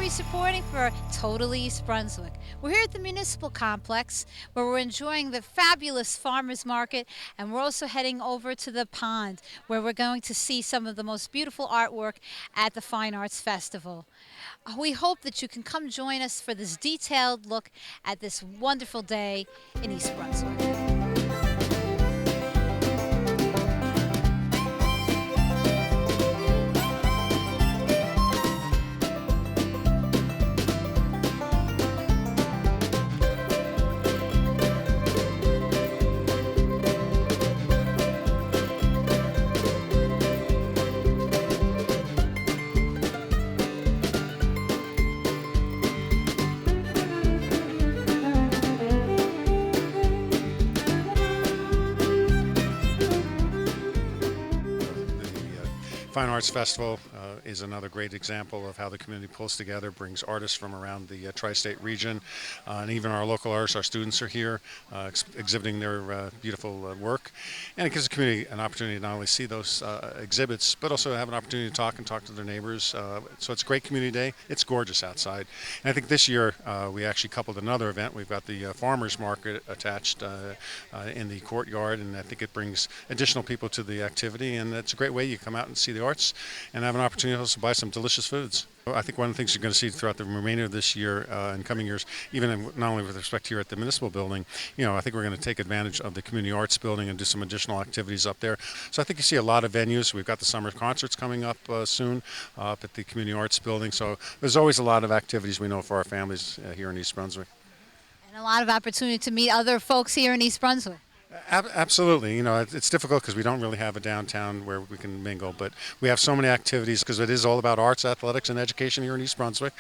we supporting for Totally East Brunswick? We're here at the Municipal Complex where we're enjoying the fabulous farmers market, and we're also heading over to the pond where we're going to see some of the most beautiful artwork at the Fine Arts Festival. We hope that you can come join us for this detailed look at this wonderful day in East Brunswick. Fine Arts Festival is another great example of how the community pulls together, brings artists from around the tri-state region, and even our local artists, our students are here exhibiting their beautiful work. And it gives the community an opportunity to not only see those exhibits, but also have an opportunity to talk to their neighbors. So it's a great community day. It's gorgeous outside. And I think this year we actually coupled another event. We've got the farmers market attached in the courtyard, and I think it brings additional people to the activity, and it's a great way you come out and see the arts and have an opportunity to also buy some delicious foods. I think one of the things you're going to see throughout the remainder of this year and coming years, not only with respect here at the municipal building, I think we're going to take advantage of the community arts building and do some additional activities up there. So I think you see a lot of venues. We've got the summer concerts coming up soon up at the community arts building. So there's always a lot of activities we know for our families here in East Brunswick. And a lot of opportunity to meet other folks here in East Brunswick. Absolutely. It's difficult because we don't really have a downtown where we can mingle, but we have so many activities because it is all about arts, athletics, and education here in East Brunswick.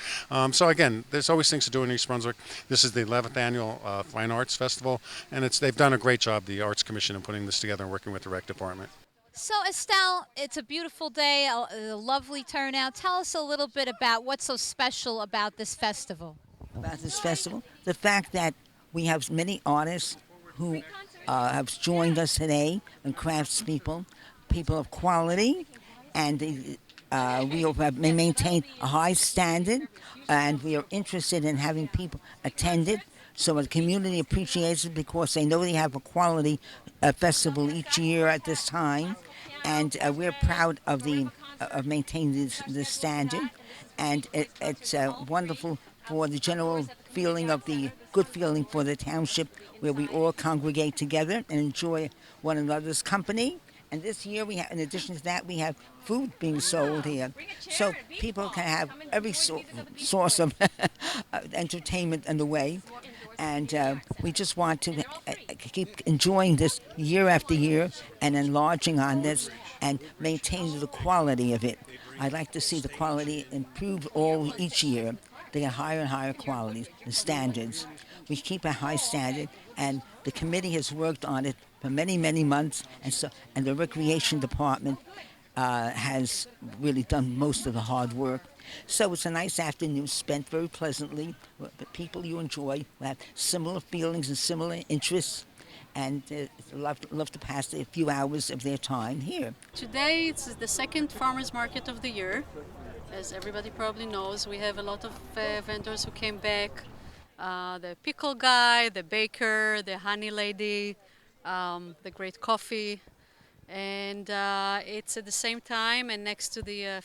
So again, there's always things to do in East Brunswick. This is the 11th annual Fine Arts Festival, and they've done a great job, the Arts Commission, in putting this together and working with the Rec Department. So Estelle, it's a beautiful day, a lovely turnout. Tell us a little bit about what's so special about this festival. About this festival? The fact that we have many artists who have joined us today, and craftspeople, people of quality, and we have maintained a high standard, and we are interested in having people attend it, so the community appreciates it because they know they have a quality festival each year at this time, and we're proud of maintaining this standard, and it's wonderful for the general feeling of the good feeling for the township, where we all congregate together and enjoy one another's company. And this year, in addition to that, we have food being sold here, so people can have every source of entertainment in the way. And we just want to keep enjoying this year after year and enlarging on this and maintaining the quality of it. I'd like to see the quality improve each year. They get higher and higher qualities, the standards. We keep a high standard, and the committee has worked on it for many, many months, and the recreation department has really done most of the hard work. So it's a nice afternoon spent very pleasantly with the people you enjoy, who have similar feelings and similar interests, and love to pass a few hours of their time here. Today it's the second farmers market of the year. As everybody probably knows, we have a lot of vendors who came back. The pickle guy, the baker, the honey lady, the great coffee. And it's at the same time and next to the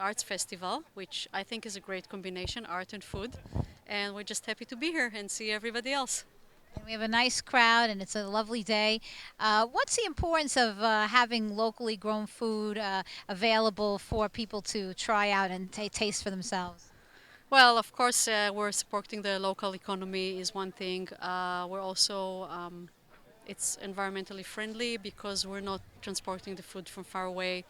Arts Festival, which I think is a great combination, art and food. And we're just happy to be here and see everybody else. And we have a nice crowd, and it's a lovely day. What's the importance of having locally grown food available for people to try out and taste for themselves? Well, of course, we're supporting the local economy is one thing. We're also, it's environmentally friendly because we're not transporting the food from far away.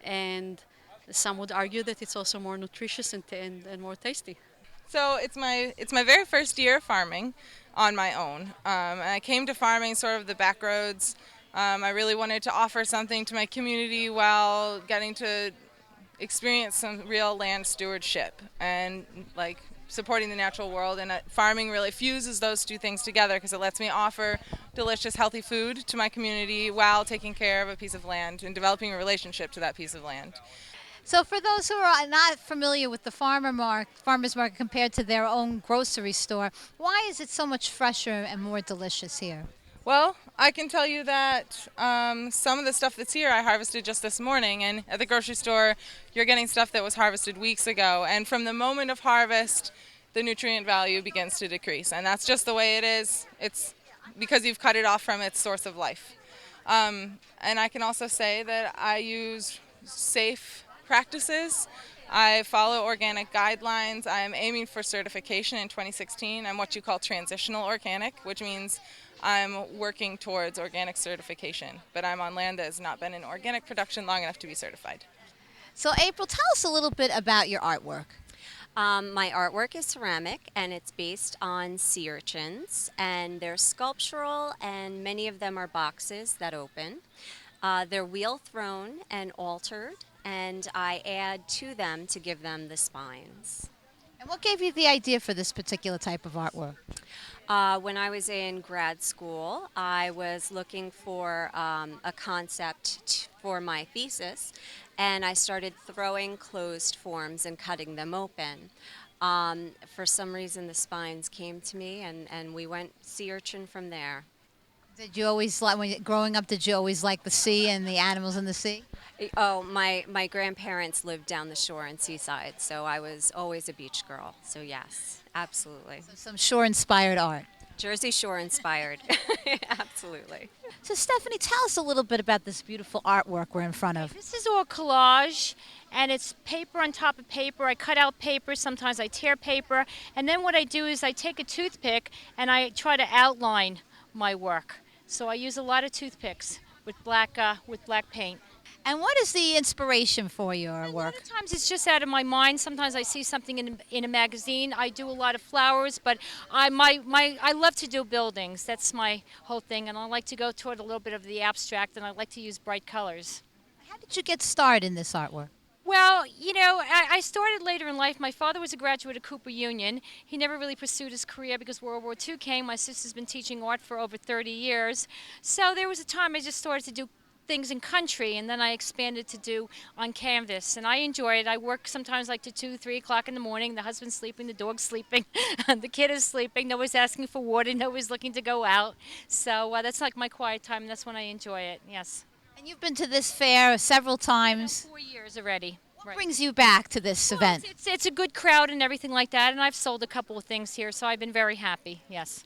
And some would argue that it's also more nutritious and more tasty. So it's my very first year farming on my own. I came to farming sort of the back roads. I really wanted to offer something to my community while getting to experience some real land stewardship and supporting the natural world. And farming really fuses those two things together because it lets me offer delicious, healthy food to my community while taking care of a piece of land and developing a relationship to that piece of land. So for those who are not familiar with the farmers market compared to their own grocery store, why is it so much fresher and more delicious here? Well, I can tell you that some of the stuff that's here I harvested just this morning, and at the grocery store, you're getting stuff that was harvested weeks ago. And from the moment of harvest, the nutrient value begins to decrease, and that's just the way it is. It's because you've cut it off from its source of life. And I can also say that I use safe practices. I follow organic guidelines. I'm aiming for certification in 2016. I'm what you call transitional organic, which means I'm working towards organic certification. But I'm on land that has not been in organic production long enough to be certified. So April, tell us a little bit about your artwork. My artwork is ceramic and it's based on sea urchins, and they're sculptural, and many of them are boxes that open. They're wheel thrown and altered, and I add to them to give them the spines. And what gave you the idea for this particular type of artwork? When I was in grad school, I was looking for a concept for my thesis, and I started throwing closed forms and cutting them open. For some reason, the spines came to me, and we went sea urchin from there. Did you always like, growing up, did you always like the sea and the animals in the sea? Oh, my grandparents lived down the shore in Seaside, so I was always a beach girl. So yes, absolutely. So some shore-inspired art. Jersey Shore inspired. Absolutely. So Stephanie, tell us a little bit about this beautiful artwork we're in front of. This is all collage, and it's paper on top of paper. I cut out paper, sometimes I tear paper, and then what I do is I take a toothpick and I try to outline my work. So I use a lot of toothpicks with black paint. And what is the inspiration for your A lot work? of times it's just out of my mind. Sometimes I see something in a magazine. I do a lot of flowers, but I love to do buildings. That's my whole thing, and I like to go toward a little bit of the abstract, and I like to use bright colors. How did you get started in this artwork? Well, I started later in life. My father was a graduate of Cooper Union. He never really pursued his career because World War II came. My sister's been teaching art for over 30 years. So there was a time I just started to do things in country, and then I expanded to do on canvas, and I enjoy it. I work sometimes like to 2, 3 o'clock in the morning. The husband's sleeping, the dog's sleeping, and the kid is sleeping. Nobody's asking for water, nobody's looking to go out. So that's like my quiet time. That's when I enjoy it, yes. And you've been to this fair several times. 4 years already. What brings you back to this Well, event? it's a good crowd and everything like that, and I've sold a couple of things here, so I've been very happy, yes.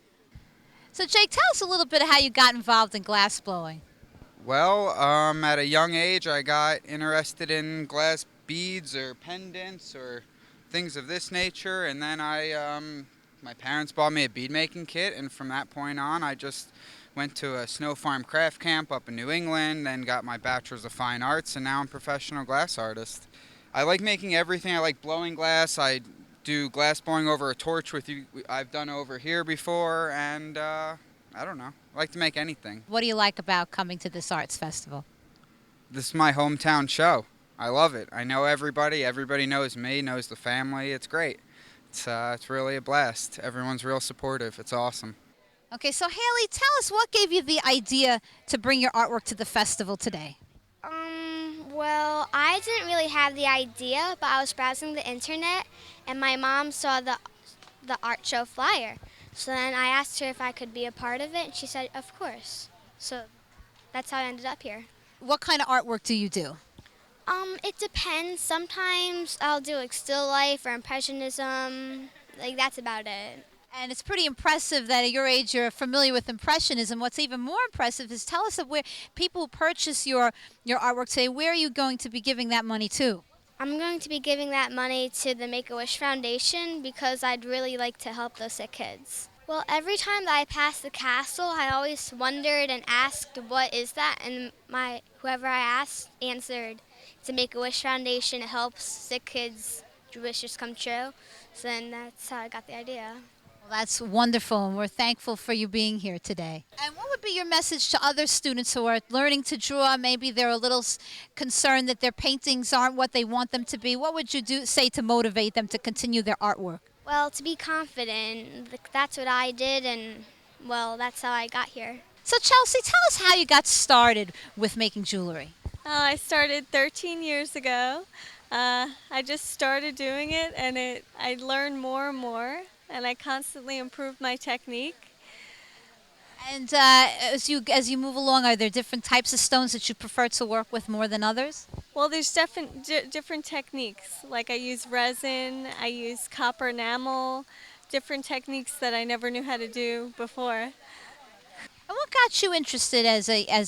So Jake, tell us a little bit of how you got involved in glass blowing. Well, at a young age, I got interested in glass beads or pendants or things of this nature, and then my parents bought me a bead making kit, and from that point on, I just went to a snow farm craft camp up in New England, then got my bachelor's of fine arts, and now I'm a professional glass artist. I like making everything. I like blowing glass. I do glass blowing over a torch with you. I've done over here before, and I don't know. I like to make anything. What do you like about coming to this arts festival? This is my hometown show. I love it. I know everybody. Everybody knows me, knows the family. It's great. It's really a blast. Everyone's real supportive. It's awesome. Okay, so Haley, tell us what gave you the idea to bring your artwork to the festival today? Well, I didn't really have the idea, but I was browsing the internet, and my mom saw the art show flyer. So then I asked her if I could be a part of it, and she said, of course. So that's how I ended up here. What kind of artwork do you do? It depends. Sometimes I'll do like still life or impressionism. Like that's about it. And it's pretty impressive that at your age you're familiar with Impressionism. What's even more impressive is tell us of where people who purchase your artwork today, where are you going to be giving that money to? I'm going to be giving that money to the Make-A-Wish Foundation because I'd really like to help those sick kids. Well, every time that I passed the castle, I always wondered and asked, what is that? And whoever I asked answered, it's a Make-A-Wish Foundation. It helps sick kids' wishes come true. So then that's how I got the idea. Well, that's wonderful, and we're thankful for you being here today. And what would be your message to other students who are learning to draw? Maybe they're a little concerned that their paintings aren't what they want them to be. What would you say to motivate them to continue their artwork? Well, to be confident, that's what I did, and, well, that's how I got here. So Chelsea, tell us how you got started with making jewelry. I started 13 years ago. I just started doing it, and I learned more and more, and I constantly improve my technique. And as you move along, are there different types of stones that you prefer to work with more than others? Well, there's different techniques. Like I use resin, I use copper enamel, different techniques that I never knew how to do before. And what got you interested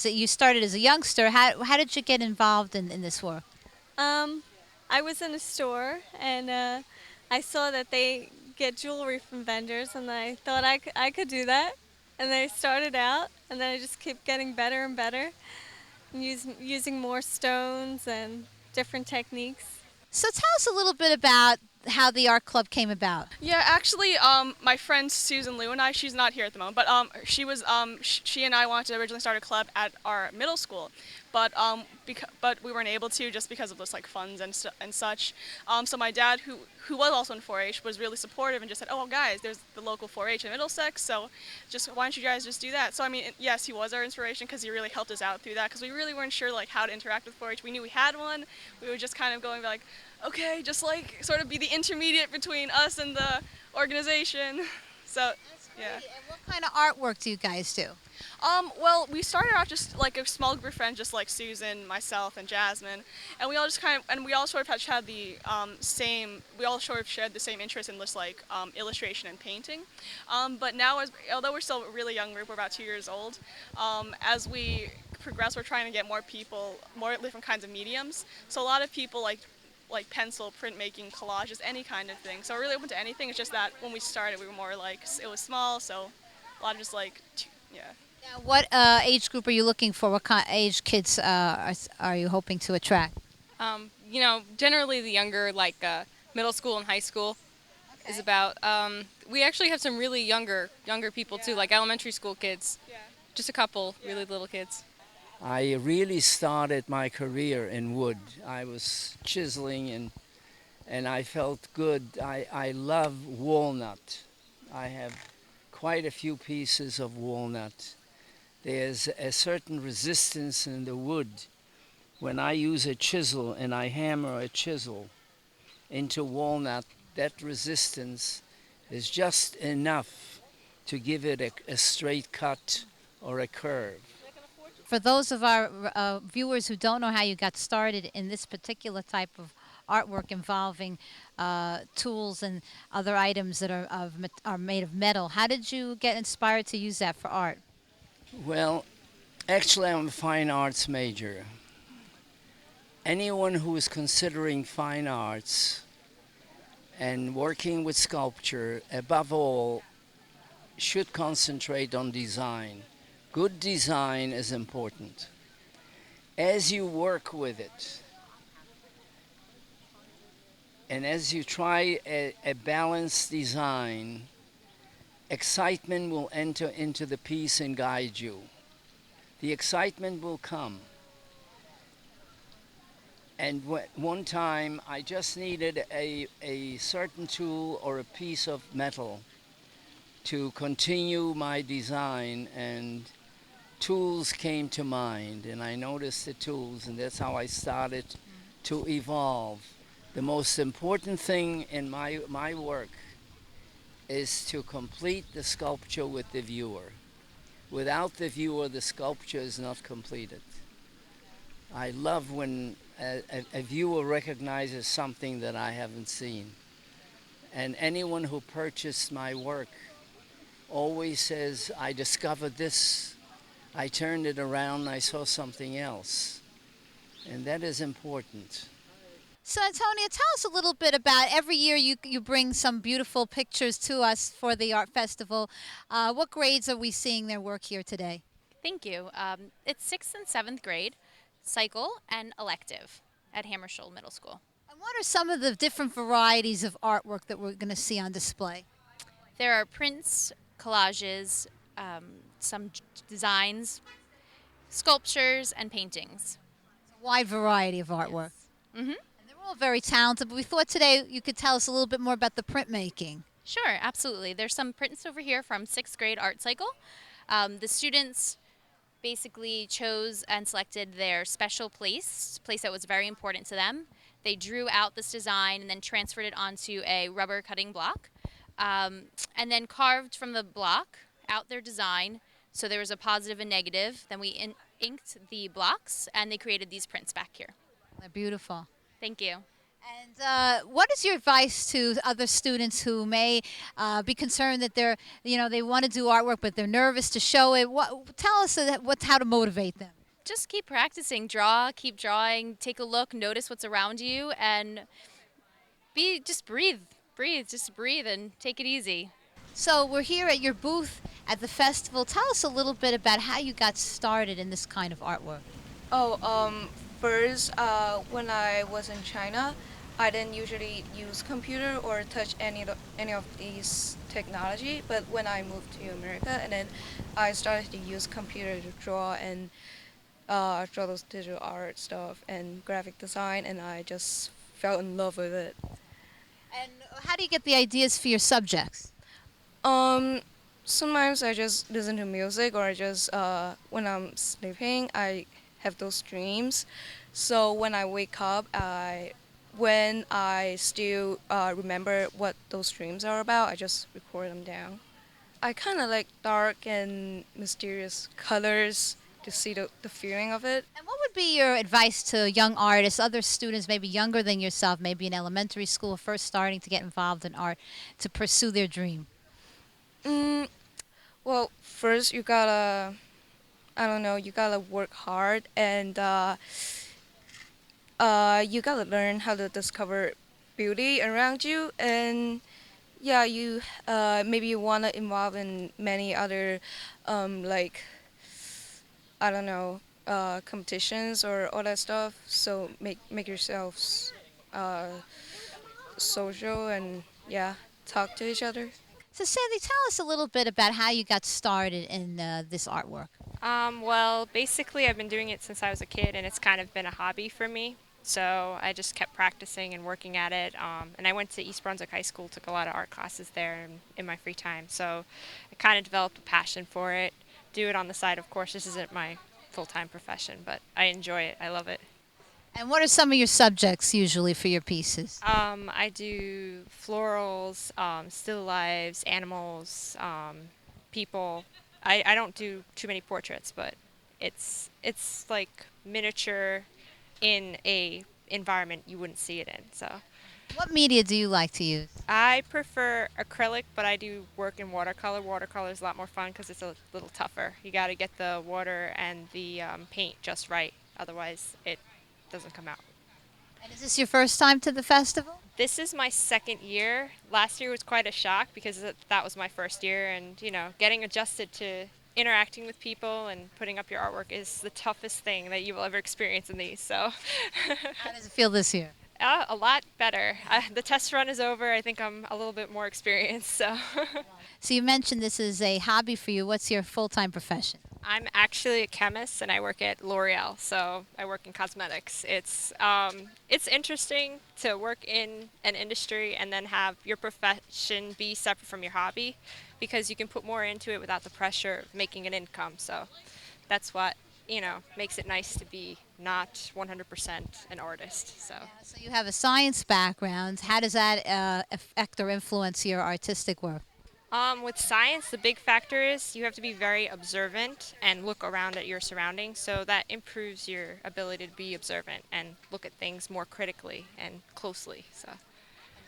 you started as a youngster? How did you get involved in this work? Um, I was in a store, and I saw that they get jewelry from vendors, and I thought I could do that. And I started out, and then I just kept getting better and better, and using more stones and different techniques. So tell us a little bit about how the art club came about. Yeah, actually, my friend Susan Liu and I, she's not here at the moment, but she and I wanted to originally start a club at our middle school, but but we weren't able to just because of this like funds and such. So my dad, who was also in 4-H, was really supportive and just said, "Oh, well, guys, there's the local 4-H in Middlesex, so just why don't you guys just do that?" So I mean, yes, he was our inspiration because he really helped us out through that because we really weren't sure like how to interact with 4-H. We knew we had one, we were just kind of going like, okay, just like sort of be the intermediate between us and the organization. So, yeah. And what kind of artwork do you guys do? Well, we started out just like a small group of friends, just like Susan, myself, and Jasmine, and we all just we all sort of had the we all sort of shared the same interest in just like illustration and painting. But now, although we're still a really young group, we're about 2 years old, as we progress, we're trying to get more people, more different kinds of mediums. So a lot of people like pencil, printmaking, collages, any kind of thing. So we're really open to anything. It's just that when we started, we were more like, it was small, so a lot of just like, yeah. Now, what age group are you looking for? What kind age kids are you hoping to attract? Generally the younger, like middle school and high school is about. We actually have some really younger people too, like elementary school kids. Yeah. Just a couple really little kids. I really started my career in wood. I was chiseling and I felt good. I love walnut. I have quite a few pieces of walnut. There's a certain resistance in the wood when I use a chisel and I hammer a chisel into walnut. That resistance is just enough to give it a straight cut or a curve. For those of our viewers who don't know how you got started in this particular type of artwork involving tools and other items that are made of metal, how did you get inspired to use that for art? Well, actually, I'm a fine arts major. Anyone who is considering fine arts and working with sculpture, above all, should concentrate on design. Good design is important. As you work with it, and as you try a balanced design, excitement will enter into the piece and guide you. The excitement will come. And one time I just needed a certain tool or a piece of metal to continue my design, and tools came to mind, and I noticed the tools, and that's how I started to evolve. The most important thing in my work is to complete the sculpture with the viewer. Without the viewer, the sculpture is not completed. I love when a viewer recognizes something that I haven't seen. And anyone who purchased my work always says, I discovered this, I turned it around, I saw something else. And that is important. So, Antonia, tell us a little bit about every year you bring some beautiful pictures to us for the art festival. What grades are we seeing their work here today? Thank you. It's 6th and 7th grade, cycle and elective at Hammersholt Middle School. And what are some of the different varieties of artwork that we're going to see on display? There are prints, collages, some designs, sculptures, and paintings. It's a wide variety of artwork. Yes. Mm-hmm. They're all very talented, but we thought today you could tell us a little bit more about the printmaking. Sure, absolutely. There's some prints over here from 6th grade art cycle. The students basically chose and selected their special place that was very important to them. They drew out this design and then transferred it onto a rubber cutting block, and then carved from the block out their design. So there was a positive and negative. Then we inked the blocks, and they created these prints back here. They're beautiful. Thank you. And what is your advice to other students who may be concerned that they want to do artwork, but they're nervous to show it? Tell us how to motivate them. Just keep practicing. Draw, keep drawing, take a look, notice what's around you, and just breathe. Breathe, just breathe and take it easy. So we're here at your booth at the festival. Tell us a little bit about how you got started in this kind of artwork. First, when I was in China, I didn't usually use computer or touch any of these technology. But when I moved to America, and then I started to use computer to draw and draw those digital art stuff and graphic design, and I just fell in love with it. And how do you get the ideas for your subjects? Sometimes I just listen to music, or I just when I'm sleeping, I have those dreams. So when I wake up, when I still remember what those dreams are about, I just record them down. I kind of like dark and mysterious colors to see the feeling of it. And what would be your advice to young artists, other students maybe younger than yourself, maybe in elementary school, first starting to get involved in art, to pursue their dream? Well, first you gotta, I don't know, you gotta work hard, and you gotta learn how to discover beauty around you, and yeah, you maybe you wanna involve in many other like, I don't know, competitions or all that stuff. So make yourselves social, and yeah, talk to each other. So Sandy, tell us a little bit about how you got started in this artwork. Well, basically, I've been doing it since I was a kid, and it's kind of been a hobby for me. So I just kept practicing and working at it. And I went to East Brunswick High School, took a lot of art classes there in my free time. So I kind of developed a passion for it. Do it on the side, of course. This isn't my full-time profession, but I enjoy it. I love it. And what are some of your subjects usually for your pieces? I do florals, still lives, animals, people. I don't do too many portraits, but it's like miniature in a environment you wouldn't see it in. So What media do you like to use? I prefer acrylic, but I do work in watercolor. Watercolor is a lot more fun because it's a little tougher. You got to get the water and the paint just right, otherwise it doesn't come out. And is this your first time to the festival? This is my second year. Last year was quite a shock because that was my first year, and getting adjusted to interacting with people and putting up your artwork is the toughest thing that you will ever experience in these. So How does it feel this year? a lot better. The test run is over. I think I'm a little bit more experienced. So So you mentioned this is a hobby for you. What's your full-time profession? I'm actually a chemist, and I work at L'Oreal, so I work in cosmetics. It's interesting to work in an industry and then have your profession be separate from your hobby, because you can put more into it without the pressure of making an income. So that's what makes it nice to be not 100% an artist. So So you have a science background. How does that affect or influence your artistic work? With science, the big factor is you have to be very observant and look around at your surroundings. So that improves your ability to be observant and look at things more critically and closely. So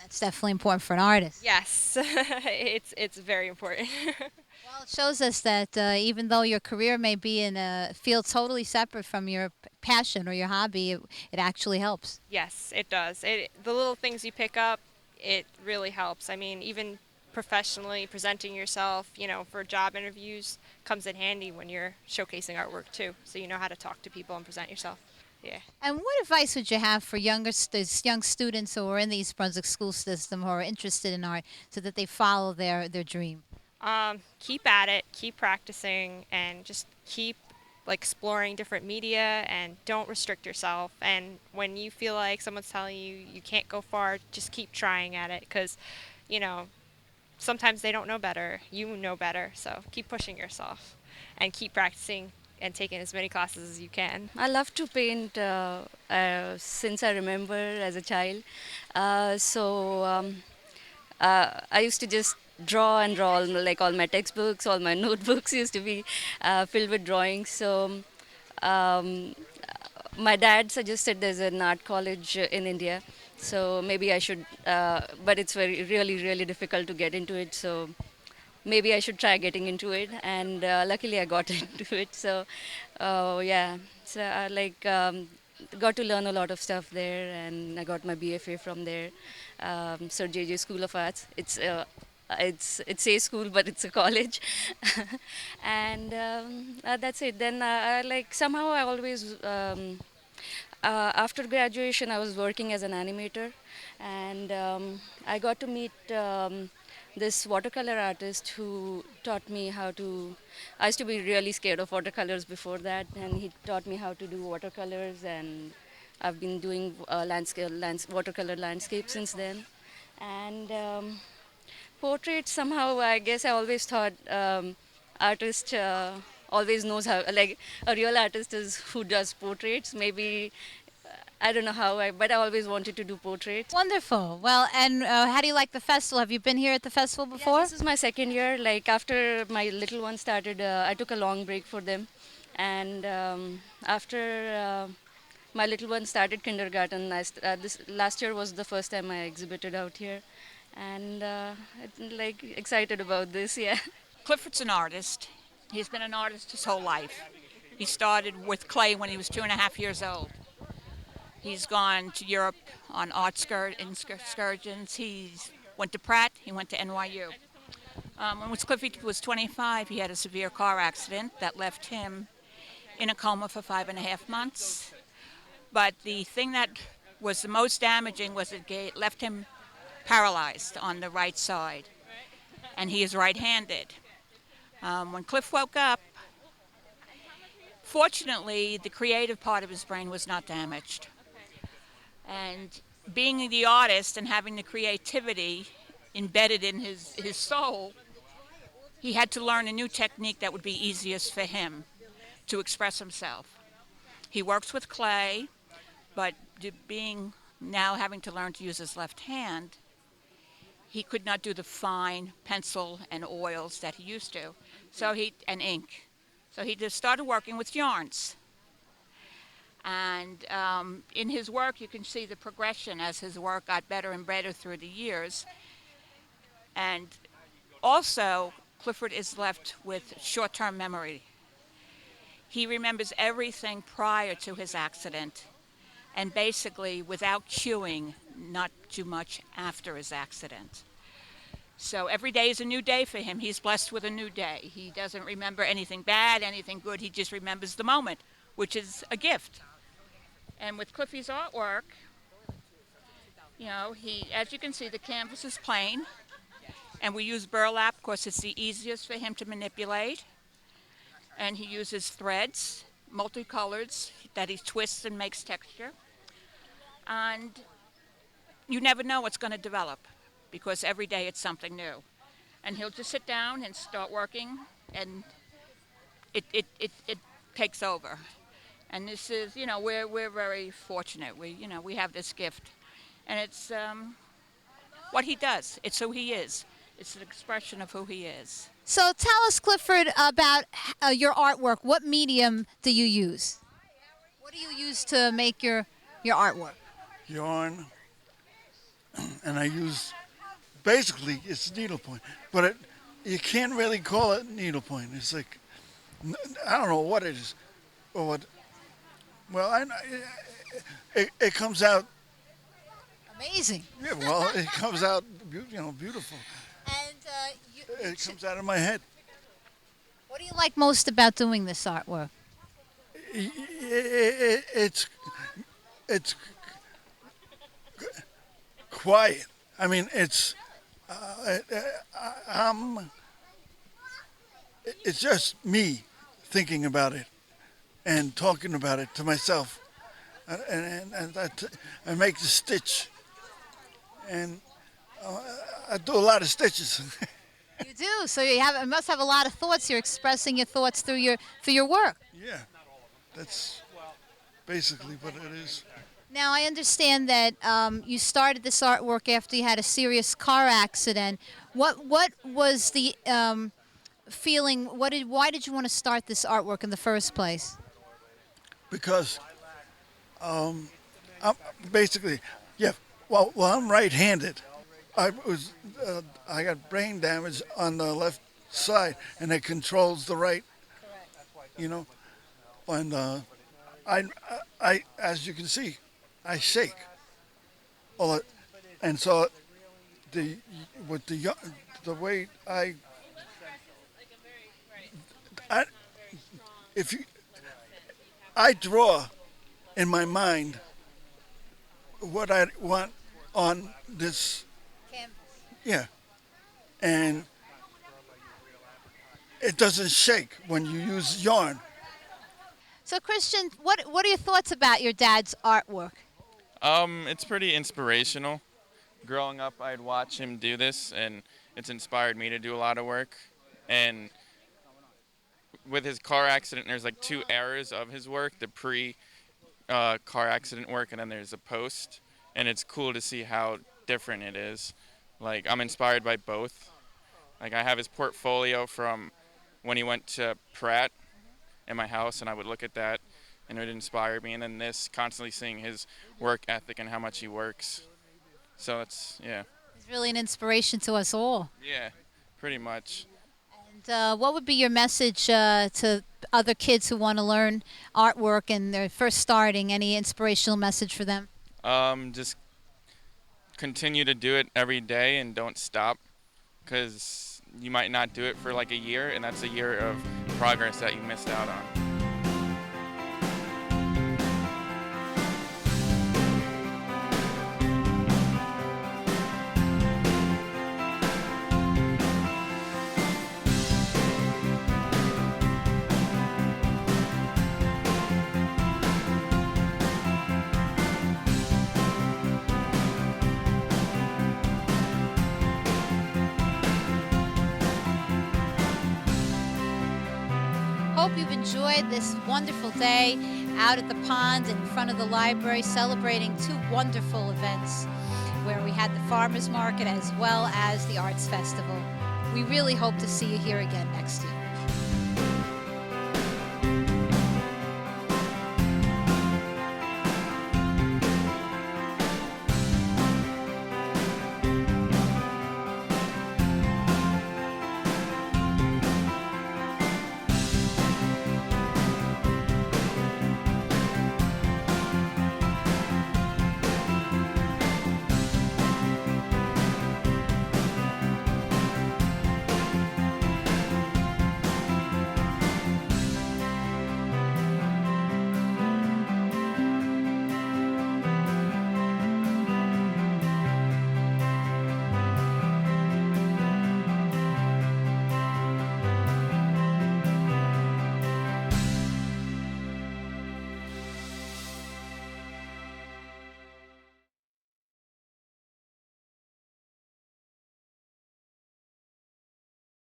That's definitely important for an artist. yes, it's very important. Well, it shows us that even though your career may be in a field totally separate from your passion or your hobby, it actually helps. Yes, it does. The little things you pick up, it really helps. I mean, even professionally presenting yourself, for job interviews comes in handy when you're showcasing artwork too. So you know how to talk to people and present yourself. Yeah. And what advice would you have for young students who are in the East Brunswick school system who are interested in art so that they follow their dream? Keep at it, keep practicing, and just keep exploring different media, and don't restrict yourself. And when you feel like someone's telling you you can't go far, just keep trying at it, because sometimes they don't know better. You know better, so keep pushing yourself and keep practicing and taking as many classes as you can. I love to paint since I remember as a child. I used to just draw and draw, like all my textbooks, all my notebooks used to be filled with drawings. Um, my dad suggested there's an art college in India, so maybe I should, but it's really difficult to get into it. So maybe I should try getting into it, and luckily I got into it. Yeah, so I got to learn a lot of stuff there, and I got my BFA from there. So JJ School of Arts. It says school, but it's a college, and that's it. Then somehow I always. After graduation, I was working as an animator, and I got to meet this watercolor artist who taught me how to. I used to be really scared of watercolors before that, and he taught me how to do watercolors, and I've been doing watercolor landscape since then. And portraits, somehow, I guess I always thought artist always knows how, like a real artist is who does portraits. Maybe I don't know how, but I always wanted to do portraits. Wonderful. Well, and how do you like the festival? Have you been here at the festival before? Yeah, this is my second year. Like after my little one started, I took a long break for them, and after my little one started kindergarten, this last year was the first time I exhibited out here, and like excited about this. Yeah. Clifford's an artist. He's been an artist his whole life. He started with clay when he was 2.5 years old. He's gone to Europe on art excursions. He went to Pratt. He went to NYU. When Cliffy was 25, he had a severe car accident that left him in a coma for 5.5 months. But the thing that was the most damaging was it left him paralyzed on the right side, and he is right-handed. When Cliff woke up, fortunately, the creative part of his brain was not damaged. And being the artist and having the creativity embedded in his soul, he had to learn a new technique that would be easiest for him to express himself. He works with clay, but having to learn to use his left hand, he could not do the fine pencil and oils that he used to, and ink. So he just started working with yarns. And in his work, you can see the progression as his work got better and better through the years. And also, Clifford is left with short-term memory. He remembers everything prior to his accident, and basically, without cueing, not too much after his accident. So every day is a new day for him. He's blessed with a new day. He doesn't remember anything bad, anything good. He just remembers the moment, which is a gift. And with Cliffy's artwork, as you can see, the canvas is plain. And we use burlap because it's the easiest for him to manipulate. And he uses threads, multicolors, that he twists and makes texture. And you never know what's going to develop, because every day it's something new. And he'll just sit down and start working, and it takes over. And this is, we're very fortunate. We have this gift. And it's what he does. It's who he is. It's an expression of who he is. So tell us, Clifford, about your artwork. What medium do you use? What do you use to make your artwork? Yarn, and I use, basically it's needlepoint, but you can't really call it needlepoint. It's like, I don't know what it is, or what. Well, it comes out amazing. Yeah, well, it comes out beautiful. And it comes out of my head. What do you like most about doing this artwork? It's quiet. I mean, it's just me thinking about it and talking about it to myself, and I make the stitch, and I do a lot of stitches. You do. So you must have a lot of thoughts. You're expressing your thoughts through your work. Yeah, that's basically what it is. Now I understand that you started this artwork after you had a serious car accident. What was the feeling? Why did you want to start this artwork in the first place? Because I'm basically, yeah. Well, I'm right-handed. I got brain damage on the left side, and it controls the right. You know, and as you can see, I shake. All it, and so the with the way I if you I draw in my mind what I want on this. Yeah, and it doesn't shake when you use yarn. So Christian, what are your thoughts about your dad's artwork? It's pretty inspirational. Growing up, I'd watch him do this, and it's inspired me to do a lot of work. And with his car accident, there's like two eras of his work: the car accident work, and then there's a post. And it's cool to see how different it is. Like, I'm inspired by both. Like, I have his portfolio from when he went to Pratt in my house, and I would look at that, and it would inspire me. And then this, constantly seeing his work ethic and how much he works. So it's, yeah. He's really an inspiration to us all. Yeah, pretty much. And what would be your message to other kids who want to learn artwork and they're first starting? Any inspirational message for them? Just continue to do it every day and don't stop, because you might not do it for like a year, and that's a year of progress that you missed out on. Hope you've enjoyed this wonderful day out at the pond in front of the library, celebrating two wonderful events where we had the farmers market as well as the arts festival. We really hope to see you here again next year.